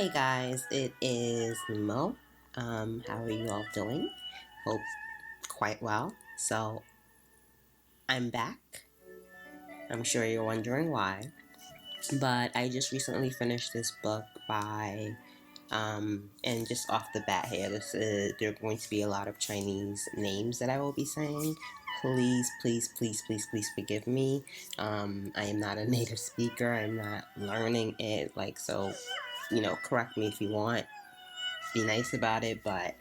Hey guys, it is Mo. How are you all doing? Hope quite well. So, I'm back. I'm sure you're wondering why. But I just recently finished this book by, and just off the bat here, there are going to be a lot of Chinese names that I will be saying. Please forgive me. I am not a native speaker. I'm not learning it. So, correct me if you want. Be nice about it, but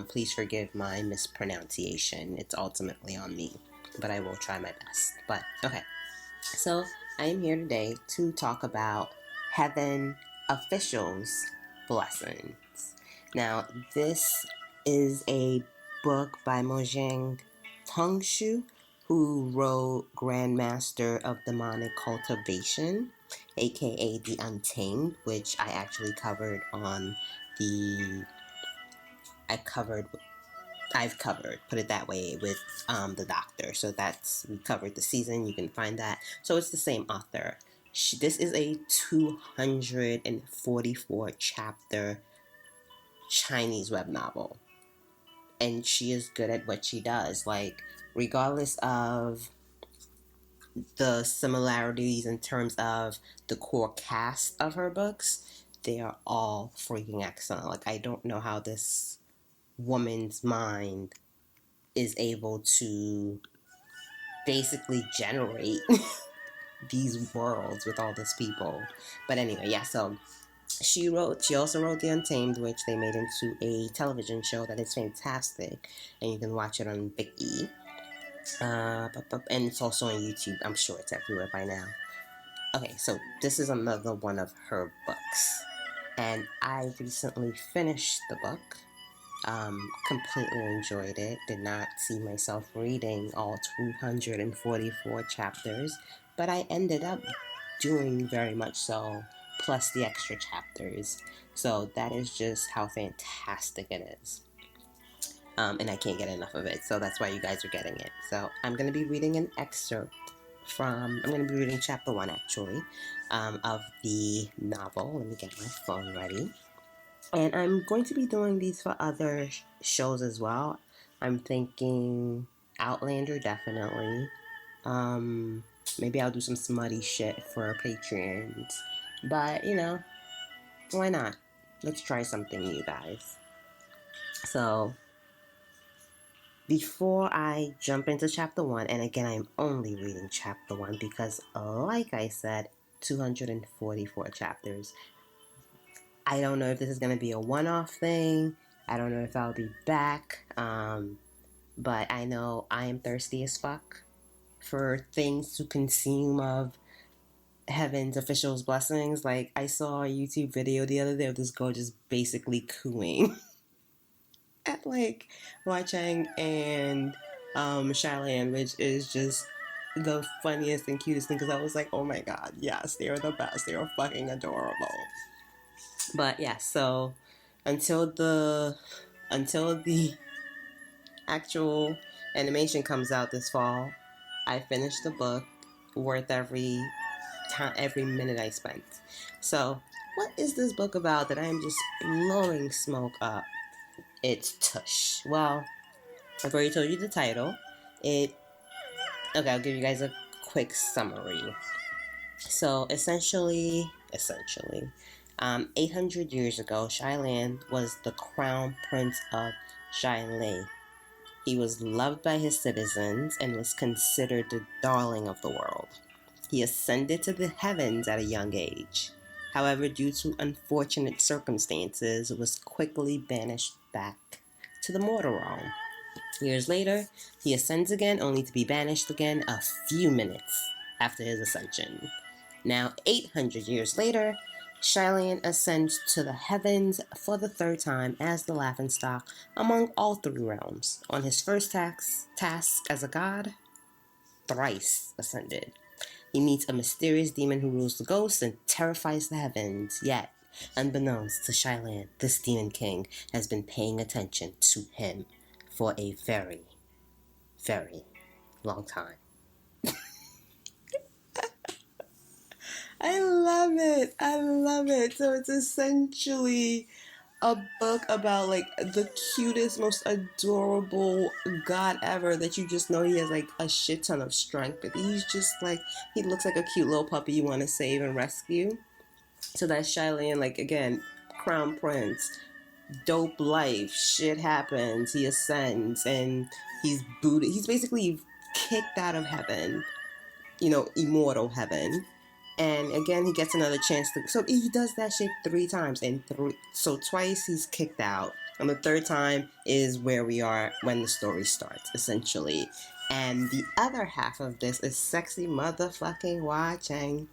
please forgive my mispronunciation. It's ultimately on me, but I will try my best. But okay, so I am here today to talk about Heaven Officials Blessings. Now, this is a book by Mojang Tong, who wrote Grandmaster of Demonic Cultivation, aka The Untamed, which I actually covered on the I've covered, put it that way, with the Doctor. So we covered the season. You can find that. So it's the same author. This is a 244 chapter Chinese web novel, and she is good at what she does. Regardless of the similarities in terms of the core cast of her books, they are all freaking excellent. I don't know how this woman's mind is able to basically generate these worlds with all these people. But anyway, yeah, so she also wrote The Untamed, which they made into a television show that is fantastic, and you can watch it on Viki. And it's also on YouTube. I'm sure it's everywhere by now. Okay, so this is another one of her books, and I recently finished the book. Completely enjoyed it. Did not see myself reading all 244 chapters, but I ended up doing very much so, plus the extra chapters. So that is just how fantastic it is. And I can't get enough of it, so that's why you guys are getting it. So I'm going to be reading an excerpt I'm going to be reading chapter 1 actually, of the novel. Let me get my phone ready. And I'm going to be doing these for other shows as well. I'm thinking Outlander, definitely. Maybe I'll do some smutty shit for Patreons. But, why not? Let's try something new, guys. So, before I jump into chapter 1, and again, I'm only reading chapter 1 because, like I said, 244 chapters. I don't know if this is going to be a one-off thing. I don't know if I'll be back. But I know I am thirsty as fuck for things to consume of Heaven's Officials Blessings. I saw a YouTube video the other day of this girl just basically cooing at Xiang and Xie Lian, which is just the funniest and cutest thing, because I was like, oh my god, yes, they are the best. They are fucking adorable. But yeah, so until the actual animation comes out this fall, I finished the book, worth every minute I spent. So, what is this book about that I am just blowing smoke up? It's Tush. Well, I've already told you the title. Okay, I'll give you guys a quick summary. So, essentially, 800 years ago, Xie Lian was the crown prince of Xianlei. He was loved by his citizens and was considered the darling of the world. He ascended to the heavens at a young age. However, due to unfortunate circumstances, was quickly banished back to the mortal realm. Years later, he ascends again, only to be banished again a few minutes after his ascension. Now, 800 years later, Xie Lian ascends to the heavens for the third time as the laughingstock among all three realms. On his first task as a god, thrice ascended. He meets a mysterious demon who rules the ghosts and terrifies the heavens. Yet, unbeknownst to Xie Lian, this demon king has been paying attention to him for a very, very long time. I love it. I love it. So it's essentially a book about like the cutest, most adorable god ever that you just know he has like a shit ton of strength, but he's just like, he looks like a cute little puppy you want to save and rescue. So that's Xie Lian, like again, crown prince, dope life, shit happens, he ascends, and he's booted. He's basically kicked out of heaven, immortal heaven. And again, he gets another chance to. So he does that shit 3 times, so twice he's kicked out, and the third time is where we are when the story starts, essentially. And the other half of this is sexy motherfucking Hua Chang,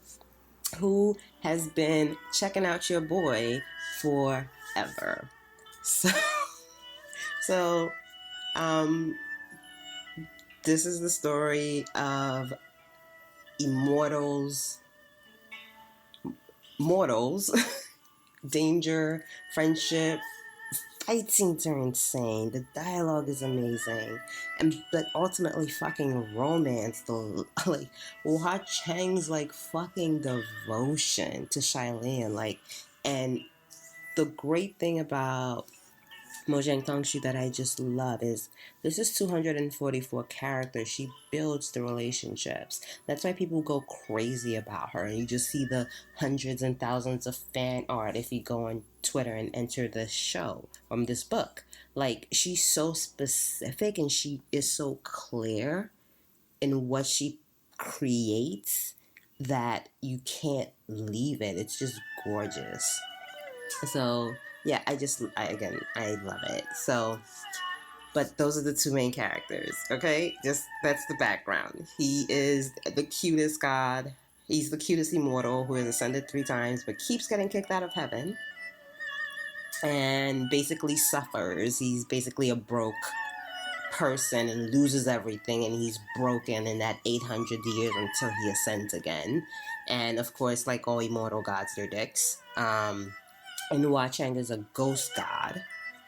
who has been checking out your boy forever. So, um, this is the story of mortals, danger, friendship. Fight scenes are insane. The dialogue is amazing, but ultimately, fucking romance. The like, Hua Chang's like fucking devotion to Xie Lian, and the great thing about Mojang Tongshu that I just love is this is 244 characters. She builds the relationships. That's why people go crazy about her. And you just see the hundreds and thousands of fan art if you go on Twitter and enter the show from this book. Like, she's so specific and she is so clear in what she creates that you can't leave it. It's just gorgeous. So yeah, I love it. So, but those are the 2 main characters, okay? Just, that's the background. He is the cutest god. He's the cutest immortal who has ascended 3 times, but keeps getting kicked out of heaven. And basically suffers. He's basically a broke person and loses everything, and he's broken in that 800 years until he ascends again. And of course, like all immortal gods, they're dicks. And Hua Chang is a ghost god,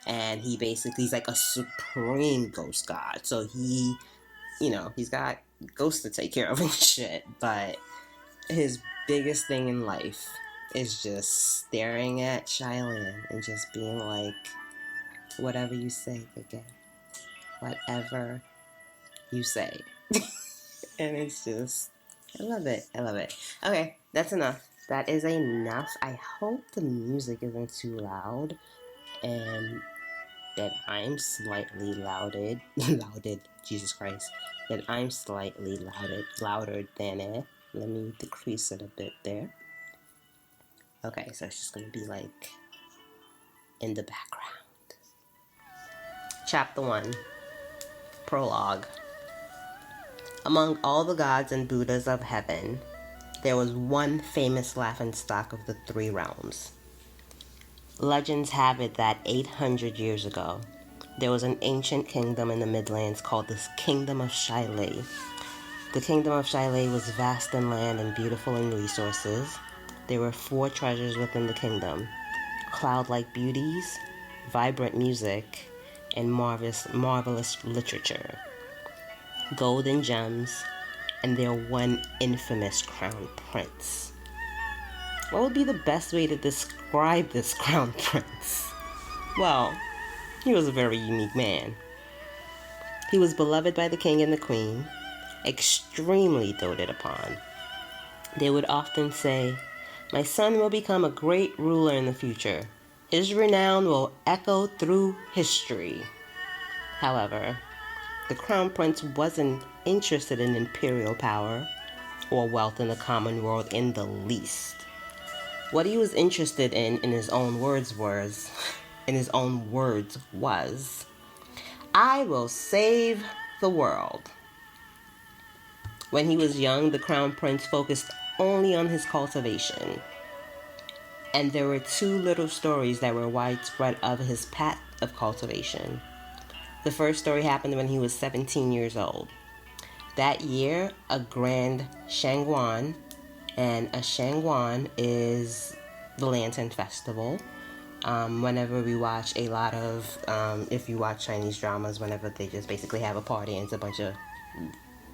and he's like a supreme ghost god. So he's got ghosts to take care of and shit, but his biggest thing in life is just staring at Xie Lian and just being like, whatever you say, again. Whatever you say. And it's just, I love it. Okay, that's enough. That is enough. I hope the music isn't too loud and that I'm slightly louded, Jesus Christ, that I'm slightly louder than it. Let me decrease it a bit there. Okay, so it's just going to be like in the background. Chapter 1, Prologue. Among all the gods and Buddhas of heaven, there was one famous laughingstock of the 3 realms. Legends have it that 800 years ago, there was an ancient kingdom in the Midlands called the Kingdom of Xie Lian. The Kingdom of Xie Lian was vast in land and beautiful in resources. There were 4 treasures within the kingdom: cloud-like beauties, vibrant music, and marvelous literature. Gold and gems, and their one infamous crown prince. What would be the best way to describe this crown prince? Well, he was a very unique man. He was beloved by the king and the queen, extremely doted upon. They would often say, "My son will become a great ruler in the future. His renown will echo through history." However, the crown prince wasn't interested in imperial power or wealth in the common world in the least. What he was interested in his own words was, "I will save the world." When he was young, the crown prince focused only on his cultivation. And there were 2 little stories that were widespread of his path of cultivation. The first story happened when he was 17 years old. That year, a grand Shangguan, and a Shangguan is the Lantern Festival. Whenever we watch a lot of, if you watch Chinese dramas, whenever they just basically have a party and it's a bunch of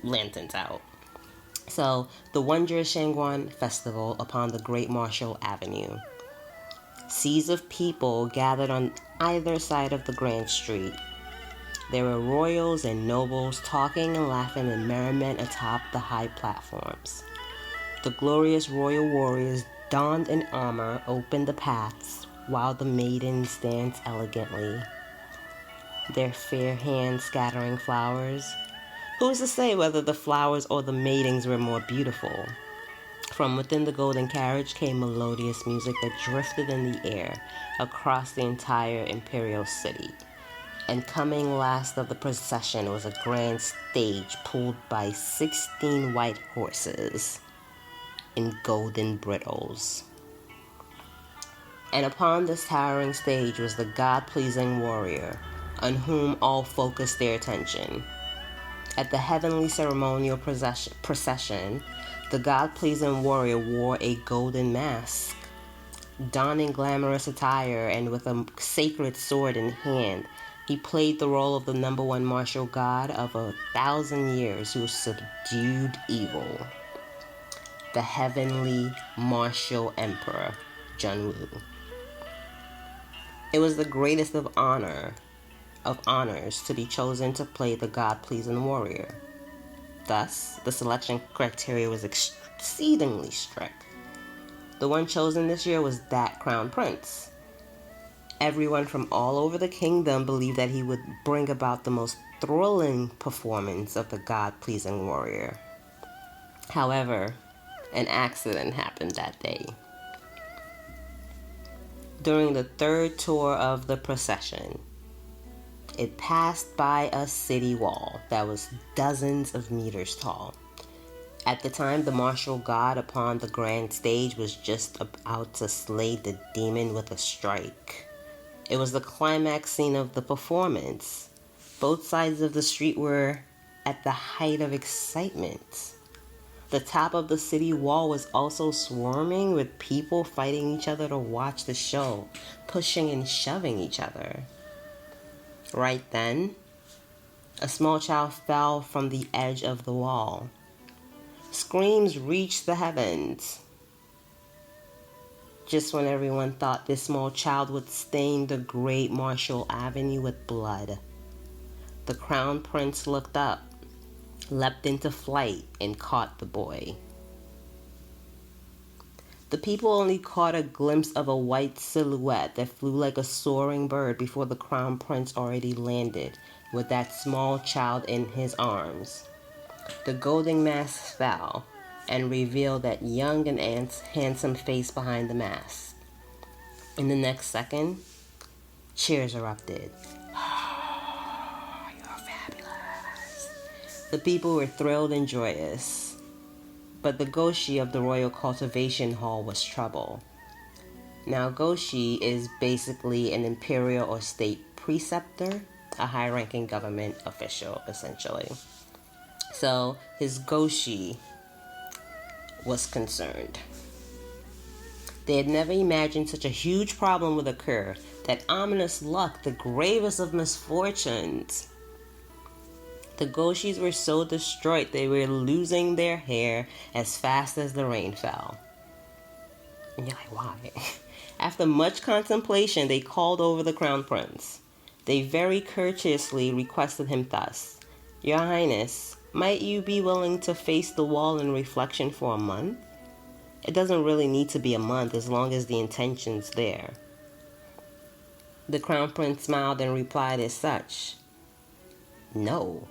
lanterns out. So, the wondrous Shangguan Festival upon the Great Martial Avenue. Seas of people gathered on either side of the Grand Street. There were royals and nobles talking and laughing in merriment atop the high platforms. The glorious royal warriors donned in armor opened the paths, while the maidens danced elegantly, their fair hands scattering flowers. Who's to say whether the flowers or the maidens were more beautiful? From within the golden carriage came melodious music that drifted in the air across the entire imperial city. And coming last of the procession was a grand stage pulled by 16 white horses in golden brittles. And upon this towering stage was the God-pleasing warrior, on whom all focused their attention. At the heavenly ceremonial procession, the God-pleasing warrior wore a golden mask. Donning glamorous attire and with a sacred sword in hand, he played the role of the number one martial god of 1,000 years who subdued evil. The heavenly martial emperor, Junwu. It was the greatest of honors to be chosen to play the God-pleasing warrior. Thus, the selection criteria was exceedingly strict. The one chosen this year was that crown prince. Everyone from all over the kingdom believed that he would bring about the most thrilling performance of the God-pleasing warrior. However, an accident happened that day. During the third tour of the procession, it passed by a city wall that was dozens of meters tall. At the time, the martial god upon the grand stage was just about to slay the demon with a strike. It was the climax scene of the performance. Both sides of the street were at the height of excitement. The top of the city wall was also swarming with people fighting each other to watch the show, pushing and shoving each other. Right then, a small child fell from the edge of the wall. Screams reached the heavens. Just when everyone thought this small child would stain the great martial avenue with blood, the crown prince looked up, leapt into flight, and caught the boy. The people only caught a glimpse of a white silhouette that flew like a soaring bird before the crown prince already landed with that small child in his arms. The golden mask fell and revealed that young and handsome face behind the mask. In the next second, cheers erupted. Oh, you're fabulous. The people were thrilled and joyous. But the Goshi of the Royal Cultivation Hall was trouble. Now, Goshi is basically an imperial or state preceptor, a high-ranking government official, essentially. So, his Goshi was concerned. They had never imagined such a huge problem would occur, that ominous luck, the gravest of misfortunes. The Goshis were so distraught they were losing their hair as fast as the rain fell. And you're like, why? After much contemplation, they called over the crown prince. They very courteously requested him thus, "Your Highness, might you be willing to face the wall in reflection for a month? It doesn't really need to be a month as long as the intention's there." The crown prince smiled and replied as such, "No."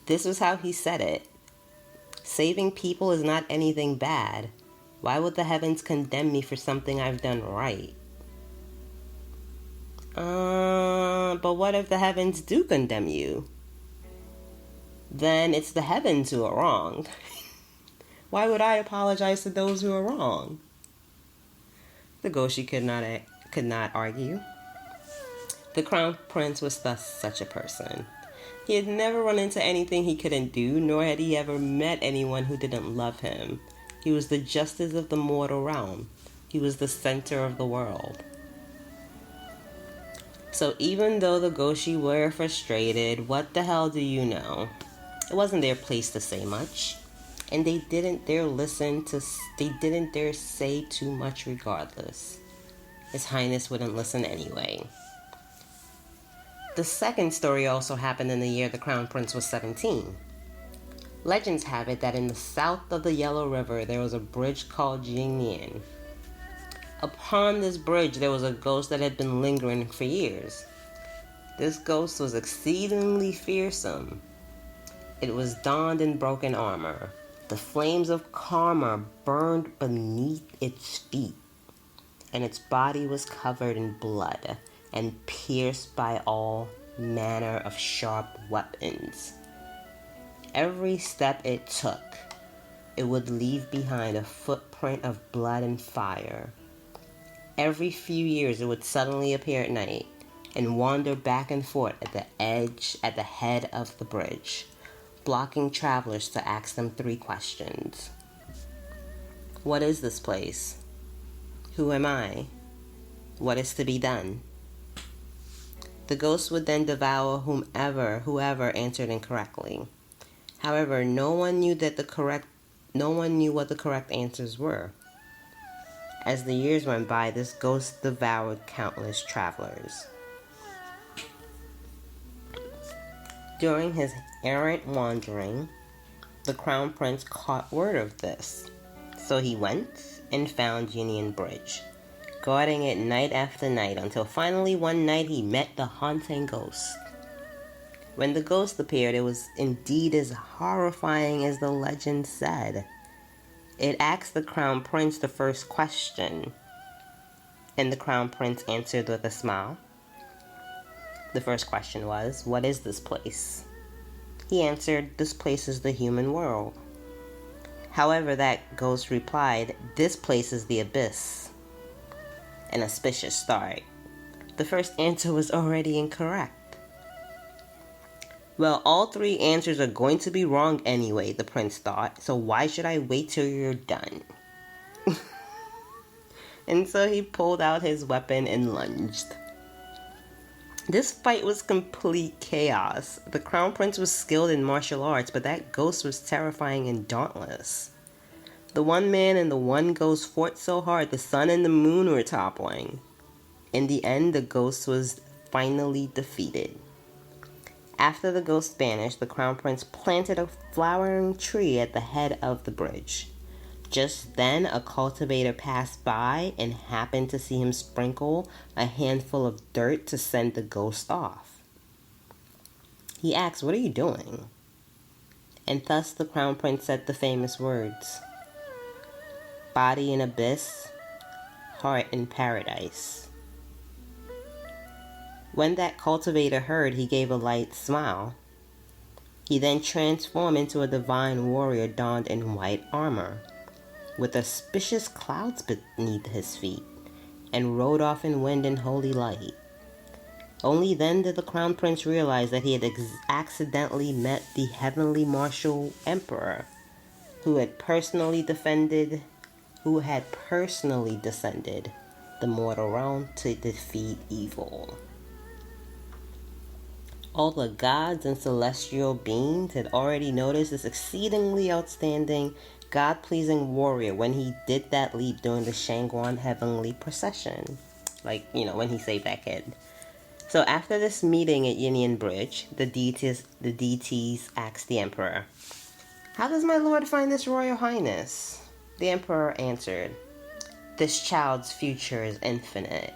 This was how he said it. "Saving people is not anything bad. Why would the heavens condemn me for something I've done right?" But what if the heavens do condemn you? Then it's the heavens who are wrong. Why would I apologize to those who are wrong? The Goshi could not argue. The crown prince was thus such a person. He had never run into anything he couldn't do, nor had he ever met anyone who didn't love him. He was the justice of the mortal realm. He was the center of the world. So even though the Goshi were frustrated, what the hell do you know? It wasn't their place to say much. and they didn't dare say too much regardless. His Highness wouldn't listen anyway. The second story also happened in the year the Crown Prince was 17. Legends have it that in the south of the Yellow River there was a bridge called Xie Lian. Upon this bridge there was a ghost that had been lingering for years. This ghost was exceedingly fearsome. It was donned in broken armor. The flames of karma burned beneath its feet, and its body was covered in blood and pierced by all manner of sharp weapons. Every step it took, it would leave behind a footprint of blood and fire. Every few years it would suddenly appear at night and wander back and forth at the head of the bridge, blocking travelers to ask them 3 questions. What is this place? Who am I? What is to be done? The ghost would then devour whoever answered incorrectly. However, no one knew what the correct answers were. As the years went by, this ghost devoured countless travelers. During his errant wandering, the Crown Prince caught word of this. So he went and found Union Bridge, guarding it night after night until finally one night he met the haunting ghost. When the ghost appeared, it was indeed as horrifying as the legend said. It asked the Crown Prince the first question, and the Crown Prince answered with a smile. The first question was, what is this place? He answered, this place is the human world. However, that ghost replied, this place is the abyss. An auspicious start. The first answer was already incorrect. Well, all 3 answers are going to be wrong anyway, the prince thought, so why should I wait till you're done? And so he pulled out his weapon and lunged. This fight was complete chaos. The Crown Prince was skilled in martial arts, but that ghost was terrifying and dauntless. The one man and the one ghost fought so hard the sun and the moon were toppling. In the end, the ghost was finally defeated. After the ghost vanished, the Crown Prince planted a flowering tree at the head of the bridge. Just then, a cultivator passed by and happened to see him sprinkle a handful of dirt to send the ghost off. He asked, what are you doing? And thus the Crown Prince said the famous words, body in abyss, heart in paradise. When that cultivator heard, he gave a light smile. He then transformed into a divine warrior donned in white armor, with auspicious clouds beneath his feet, and rode off in wind and holy light. Only then did the Crown Prince realize that he had accidentally met the heavenly martial emperor, who had personally descended the mortal realm to defeat evil. All the gods and celestial beings had already noticed this exceedingly outstanding, God-pleasing warrior when he did that leap during the Shangguan heavenly procession. When he saved that kid. So after this meeting at Union Bridge, the deities asked the emperor, how does my lord find this royal highness? The emperor answered, this child's future is infinite.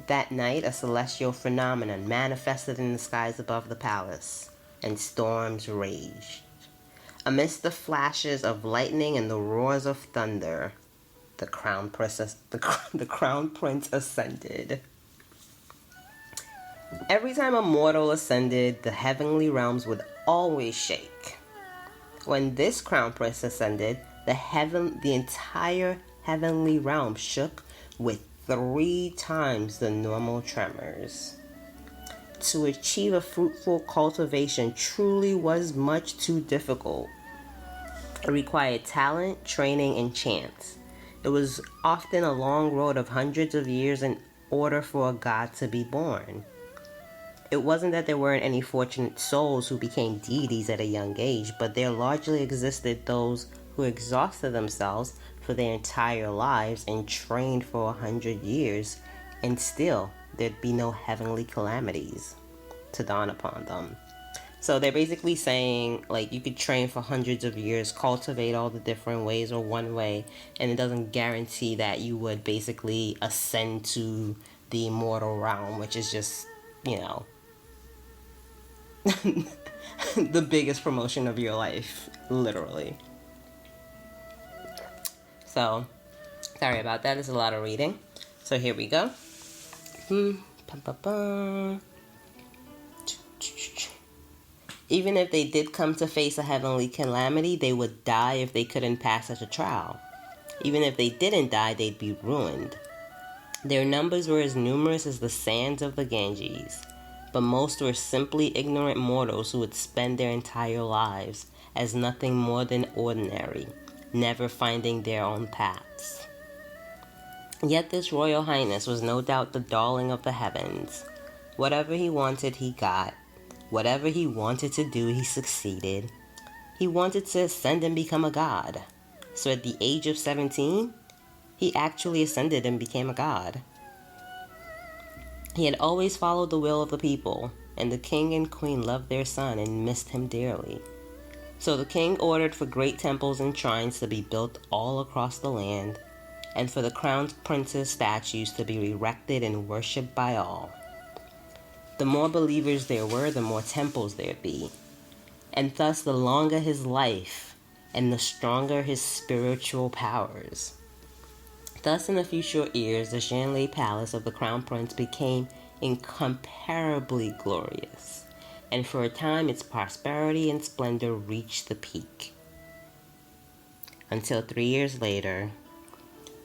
That night, a celestial phenomenon manifested in the skies above the palace, and storms raged. Amidst the flashes of lightning and the roars of thunder, the crown prince ascended. Every time a mortal ascended, the heavenly realms would always shake. When this crown prince ascended, the entire heavenly realm shook with 3 times the normal tremors. To achieve a fruitful cultivation truly was much too difficult. It required talent, training, and chance. It was often a long road of hundreds of years in order for a god to be born. It wasn't that there weren't any fortunate souls who became deities at a young age, but there largely existed those who exhausted themselves for their entire lives and trained for 100 years, and still there'd be no heavenly calamities to dawn upon them. So they're basically saying, like, you could train for hundreds of years, cultivate all the different ways or one way, and it doesn't guarantee that you would basically ascend to the immortal realm, which is just, you know, the biggest promotion of your life, literally. So, sorry about that. It's a lot of reading. So here we go. Even if they did come to face a heavenly calamity, they would die if they couldn't pass such a trial. Even if they didn't die, they'd be ruined. Their numbers were as numerous as the sands of the Ganges, but most were simply ignorant mortals who would spend their entire lives as nothing more than ordinary, never finding their own paths. Yet this Royal Highness was no doubt the darling of the heavens. Whatever he wanted, he got. Whatever he wanted to do, he succeeded. He wanted to ascend and become a god. So at the age of 17, he actually ascended and became a god. He had always followed the will of the people, and the king and queen loved their son and missed him dearly. So the king ordered for great temples and shrines to be built all across the land, and for the crowned prince's statues to be erected and worshipped by all. The more believers there were, the more temples there'd be, and thus the longer his life, and the stronger his spiritual powers. Thus, in a few short years, the Danmei palace of the crown prince became incomparably glorious, and for a time its prosperity and splendor reached the peak. Until 3 years later,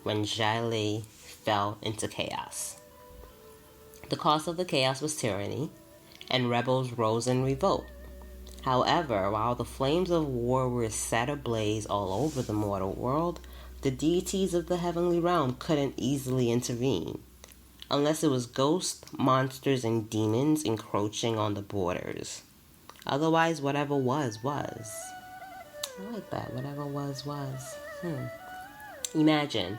when Xie Lian fell into chaos. The cause of the chaos was tyranny, and rebels rose in revolt. However, while the flames of war were set ablaze all over the mortal world, the deities of the heavenly realm couldn't easily intervene, unless it was ghosts, monsters, and demons encroaching on the borders. Otherwise, whatever was. I like that. Whatever was. Imagine.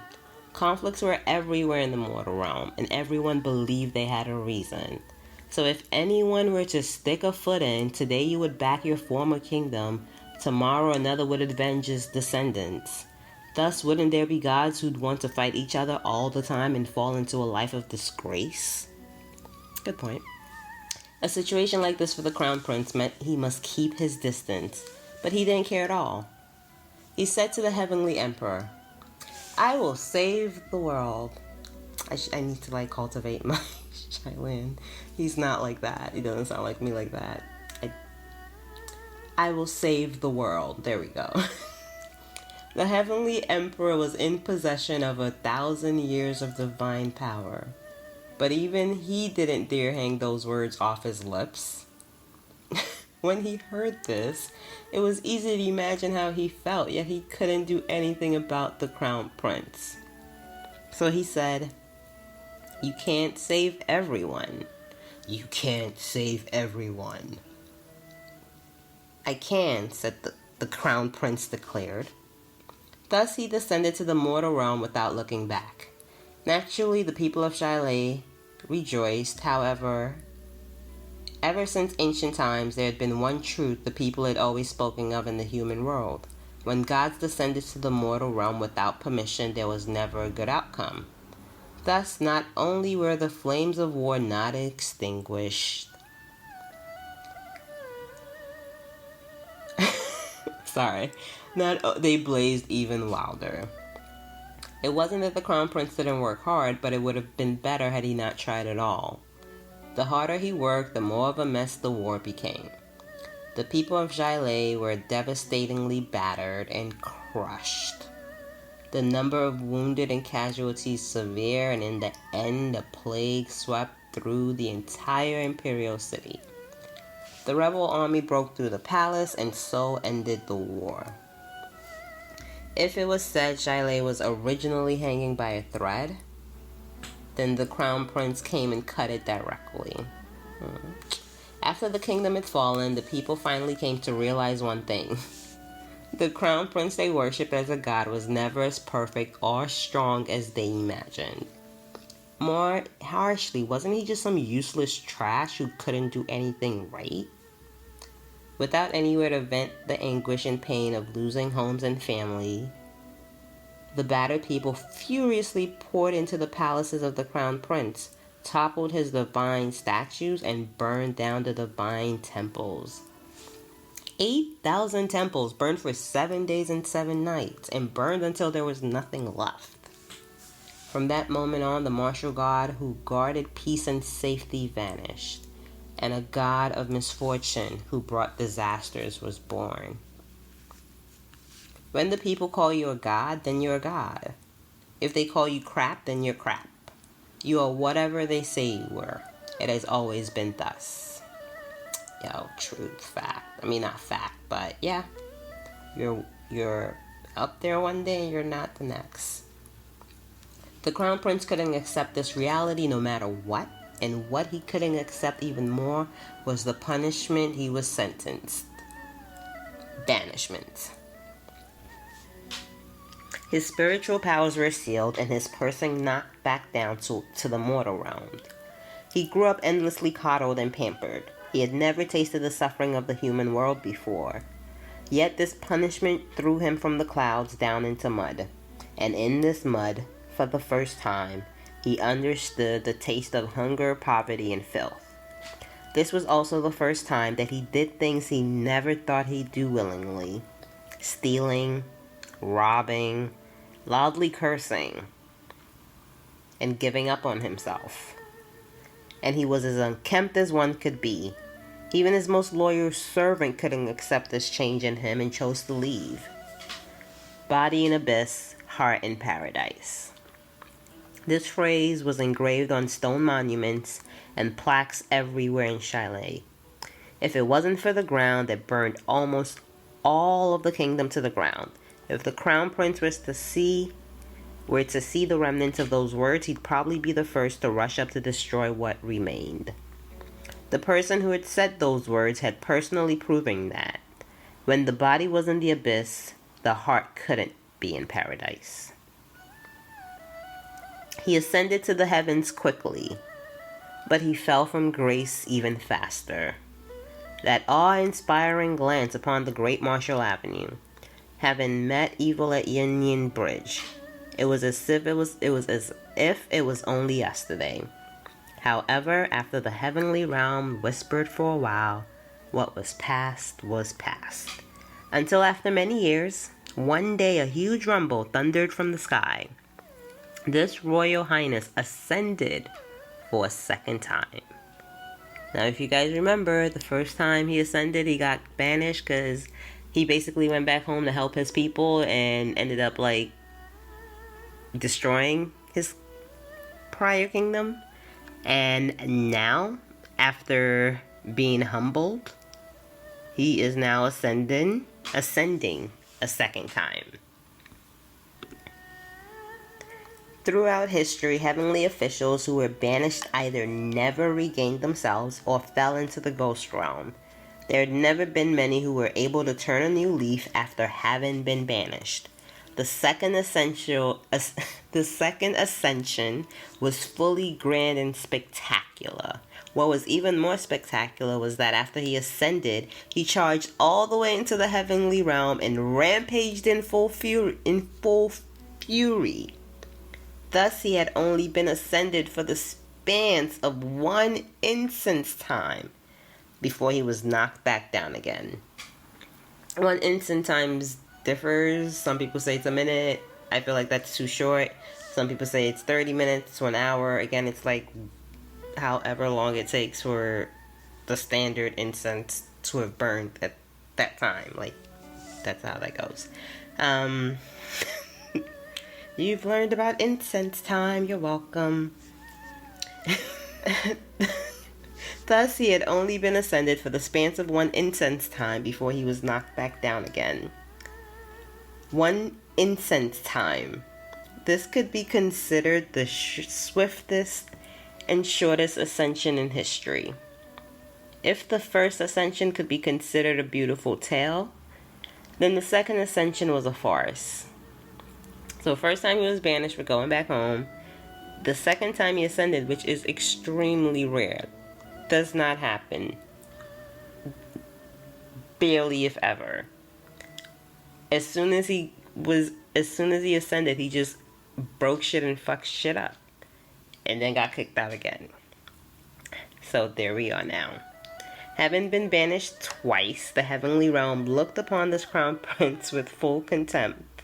Conflicts were everywhere in the mortal realm, and everyone believed they had a reason. So if anyone were to stick a foot in, today you would back your former kingdom, tomorrow another would avenge his descendants. Thus, wouldn't there be gods who'd want to fight each other all the time and fall into a life of disgrace? Good point. A situation like this for the crown prince meant he must keep his distance, but he didn't care at all. He said to the heavenly emperor, "I will save the world." I need to cultivate my Xie Lian. He's not like that. He doesn't sound like me like that. I will save the world. There we go. The heavenly emperor was in possession of 1,000 years of divine power, but even he didn't dare hang those words off his lips. When he heard this, it was easy to imagine how he felt, yet he couldn't do anything about the crown prince. So he said, "You can't save everyone. You can't save everyone." "I can," said the crown prince declared. Thus he descended to the mortal realm without looking back. Naturally, the people of Xie Lian rejoiced. However, ever since ancient times, there had been one truth the people had always spoken of in the human world. When gods descended to the mortal realm without permission, there was never a good outcome. Thus, not only were the flames of war not extinguished, they blazed even wilder. It wasn't that the crown prince didn't work hard, but it would have been better had he not tried at all. The harder he worked, the more of a mess the war became. The people of Xie Lian were devastatingly battered and crushed. The number of wounded and casualties severe, and in the end, a plague swept through the entire imperial city. The rebel army broke through the palace, and so ended the war. If it was said Xie Lian was originally hanging by a thread, then the crown prince came and cut it directly. After the kingdom had fallen, the people finally came to realize one thing. The crown prince they worshipped as a god was never as perfect or strong as they imagined. More harshly, wasn't he just some useless trash who couldn't do anything right? Without anywhere to vent the anguish and pain of losing homes and family, the battered people furiously poured into the palaces of the crown prince, toppled his divine statues, and burned down the divine temples. 8,000 temples burned for 7 days and 7 nights, and burned until there was nothing left. From that moment on, the martial god who guarded peace and safety vanished, and a god of misfortune who brought disasters was born. When the people call you a god, then you're a god. If they call you crap, then you're crap. You are whatever they say you were. It has always been thus. Yo, truth, fact. I mean, not fact, but yeah. You're up there one day and you're not the next. The crown prince couldn't accept this reality no matter what, and what he couldn't accept even more was the punishment he was sentenced. Banishment. His spiritual powers were sealed and his person knocked back down to the mortal realm. He grew up endlessly coddled and pampered. He had never tasted the suffering of the human world before. Yet this punishment threw him from the clouds down into mud. And in this mud, for the first time, he understood the taste of hunger, poverty, and filth. This was also the first time that he did things he never thought he'd do willingly. Stealing, robbing, loudly cursing, and giving up on himself. And he was as unkempt as one could be. Even his most loyal servant couldn't accept this change in him and chose to leave. Body in abyss, heart in paradise. This phrase was engraved on stone monuments and plaques everywhere in Xie Lian. If it wasn't for the ground that burned almost all of the kingdom to the ground, if the crown prince were to see the remnants of those words, he'd probably be the first to rush up to destroy what remained. The person who had said those words had personally proven that when the body was in the abyss, the heart couldn't be in paradise. He ascended to the heavens quickly, but he fell from grace even faster. That awe-inspiring glance upon the great Marshall Avenue, having met evil at Xie Lian Bridge, it was as if it was only yesterday. However, after the heavenly realm whispered for a while, what was past was past. Until after many years, one day a huge rumble thundered from the sky. This Royal Highness ascended for a second time. Now, if you guys remember, the first time he ascended, he got banished because he basically went back home to help his people and ended up, destroying his prior kingdom. And now, after being humbled, he is now ascending a second time. Throughout history, heavenly officials who were banished either never regained themselves or fell into the ghost realm. There had never been many who were able to turn a new leaf after having been banished. The second ascension was fully grand and spectacular. What was even more spectacular was that after he ascended, he charged all the way into the heavenly realm and rampaged in full fury. Thus, he had only been ascended for the spans of one instance time before he was knocked back down again. One instant times differs. Some people say it's a minute. I feel like that's too short. Some people say it's 30 minutes to an hour. Again, it's however long it takes for the standard incense to have burned at that time. That's how that goes. You've learned about incense time. You're welcome. Thus, he had only been ascended for the span of one incense time before he was knocked back down again. One incense time. This could be considered the swiftest and shortest ascension in history. If the first ascension could be considered a beautiful tale, then the second ascension was a farce. So first time he was banished, we're going back home. The second time he ascended, which is extremely rare, does not happen. Barely, if ever. As soon as he ascended, he just broke shit and fucked shit up. And then got kicked out again. So there we are now. Having been banished twice, the heavenly realm looked upon this crown prince with full contempt.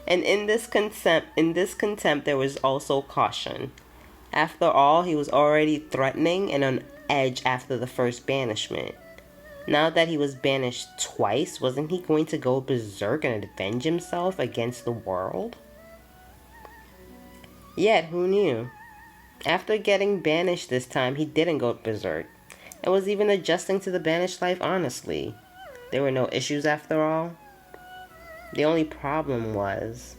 And in this contempt there was also caution. After all, he was already threatening and on edge after the first banishment. Now that he was banished twice, wasn't he going to go berserk and avenge himself against the world? Yet, who knew? After getting banished this time, he didn't go berserk, and was even adjusting to the banished life honestly. There were no issues after all. The only problem was,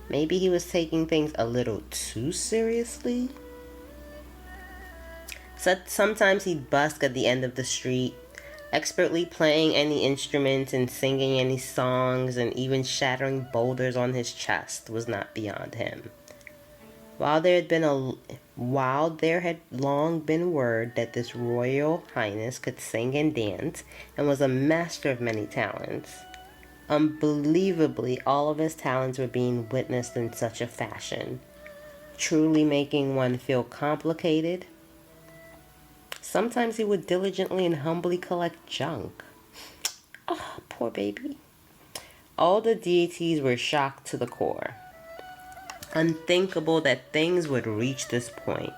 maybe he was taking things a little too seriously? So sometimes he'd busk at the end of the street, expertly playing any instrument and singing any songs, and even shattering boulders on his chest was not beyond him. While there had long been word that this royal highness could sing and dance, and was a master of many talents, unbelievably all of his talents were being witnessed in such a fashion, truly making one feel complicated. Sometimes he would diligently and humbly collect junk. Oh, poor baby. All the deities were shocked to the core. Unthinkable that things would reach this point.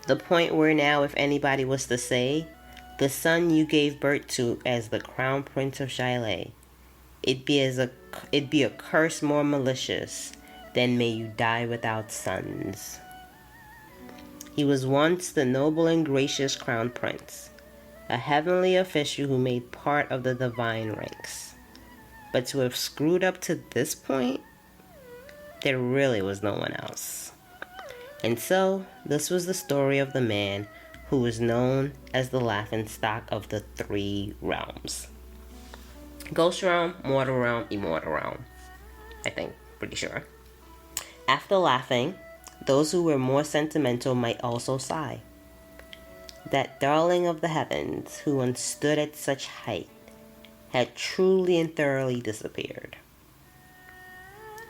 The point where now, if anybody was to say, the son you gave birth to as the crown prince of Xie Lian, it'd be a curse more malicious than may you die without sons. He was once the noble and gracious crown prince, a heavenly official who made part of the divine ranks. But to have screwed up to this point, there really was no one else. And so, this was the story of the man who was known as the laughingstock of the three realms. Ghost realm, mortal realm, immortal realm. I think, pretty sure. After laughing, those who were more sentimental might also sigh. That darling of the heavens, who once stood at such height, had truly and thoroughly disappeared.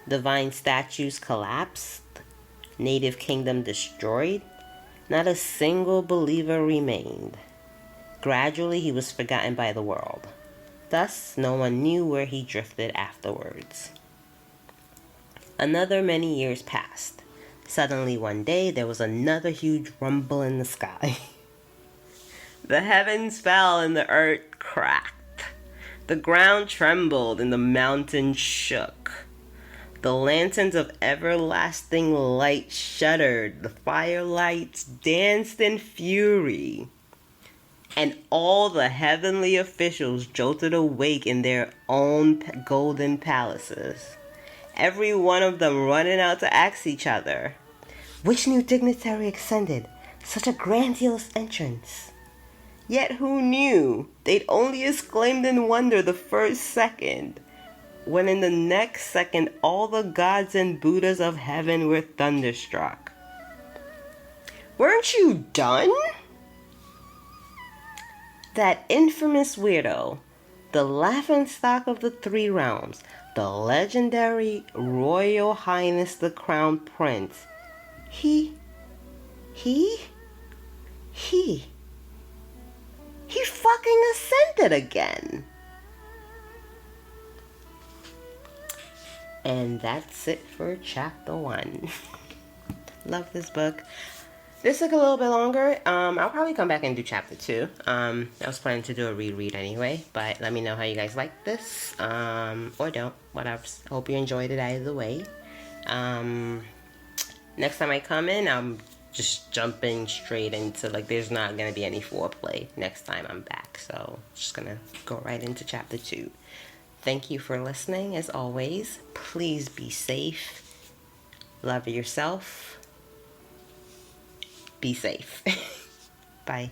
Divine statues collapsed, native kingdom destroyed, not a single believer remained. Gradually he was forgotten by the world. Thus, no one knew where he drifted afterwards. Another many years passed. Suddenly one day there was another huge rumble in the sky. The heavens fell and the earth cracked. The ground trembled and the mountains shook. The lanterns of everlasting light shuddered. The firelights danced in fury. And all the heavenly officials jolted awake in their own golden palaces. Every one of them running out to ask each other, which new dignitary ascended such a grandiose entrance? Yet who knew? They'd only exclaimed in wonder the first second, when in the next second all the gods and Buddhas of heaven were thunderstruck. Weren't you done? That infamous weirdo, the laughingstock of the three realms, the legendary Royal Highness the Crown Prince, he fucking ascended again. And that's it for chapter 1. Love this book. This took a little bit longer. I'll probably come back and do chapter 2. I was planning to do a reread anyway, but let me know how you guys like this, or don't. Whatever. Hope you enjoyed it either way. Next time I come in, I'm just jumping straight into, like, there's not going to be any foreplay next time I'm back, so just going to go right into chapter 2. Thank you for listening, as always. Please be safe. Love yourself. Be safe. Bye.